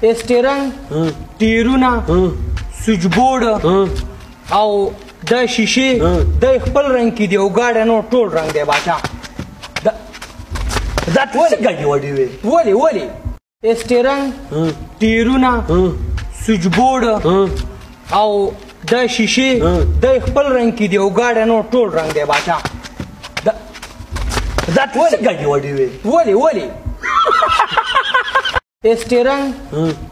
استرنګ ټیرونه سوچبورډ او د شیشې د خپل رنګ کې دی او ګاډه نو ټول رنګ دی باچا دا ټول ګاډي وړي ولی استرنګ ټیرونه سوچبورډ او د شیشې د خپل رنګ کې دی او ګاډه نو ټول رنګ دی باچا دا ټول ګاډي وړي ولی استرنګ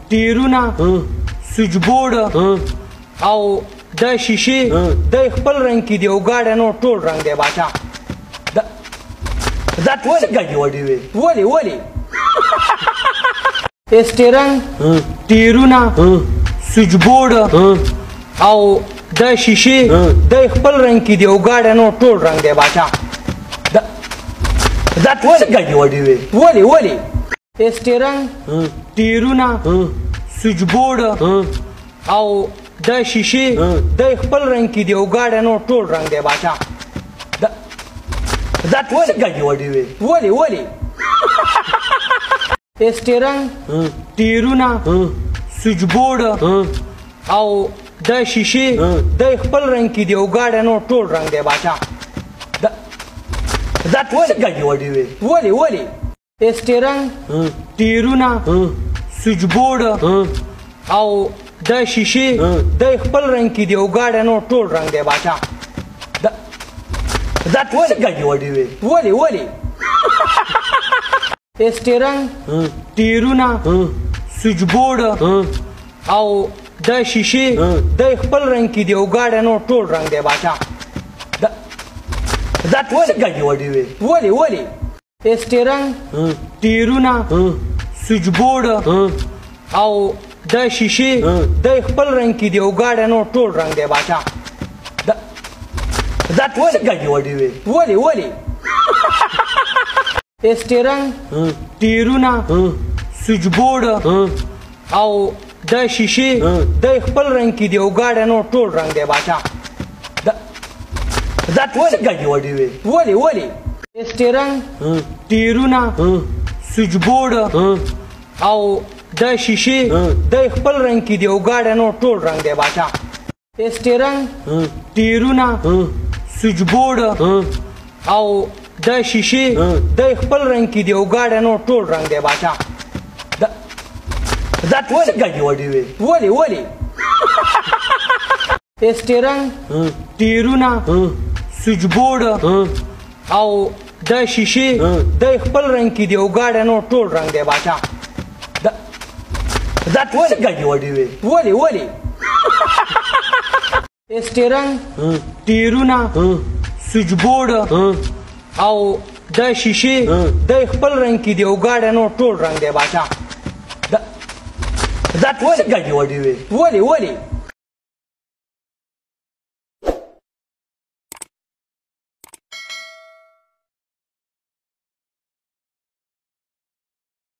ټیرونه سوچبورډ او د شیشې د خپل رنګ کې دی او ګاډه نو ټول رنګ دی باچا دا ټول ګاډي وړي ولی استرنګ ټیرونه سوچبورډ او د شیشې د خپل رنګ کې دی او ګاډه نو ټول رنګ دی باچا دا ټول ګاډي وړي ولی استرنګ ټیرونه سوچبورډ او د شیشې د خپل رنګ کې دی او ګاډه نو ټول رنګ دی باچا دا ټول ګاډي وړي ولی استرنګ ټیرونه سوچبورډ او د شیشې د خپل رنګ کې دی او ګاډه نو ټول رنګ دی باچا دا ټول ګاډي وړي ولی استرنګ ټیرونه سوچبورډ او د شیشې د خپل رنګ کې دی او ګاډه نو ټول رنګ دی باچا دا ټول ګاډي وړي ولی استرنګ ټیرونه سوچبورډ او د شیشې د خپل رنګ کې دی او ګاډه نو ټول رنګ دی باچا دا ټول ګاډي وړي ولی استرنګ ټیرونه سوچبورډ او د شیشې د خپل رنګ کې دی او ګاډه نو ټول رنګ دی باچا دا ټول ګاډي وړي ولی استرنګ ټیرونه سوچبورډ او د شیشې د خپل رنګ کې دی او ګاډه نو ټول رنګ دی باچا دا ټول ګاډي وړي ولی استرنګ ټیرونه سوچبورډ او د شیشې د خپل رنګ کې دی او ګاډه نو ټول رنګ دی باچا استرنګ ټیرونه سوچبورډ او د شیشې د خپل رنګ کې دی او ګاډه نو ټول رنګ دی باچا دا ټول ګاډي وړي ولی استرنګ ټیرونه سوچبورډ او د شیشې د خپل رنګ کې دی او ګاډه نو ټول رنګ دی باچا دا ټول ګاډي وړي ولی استرنګ ټیرونه سوچبورډ او د شیشې د خپل رنګ کې دی او ګاډه نو ټول رنګ دی باچا دا ټول ګاډي وړي ولی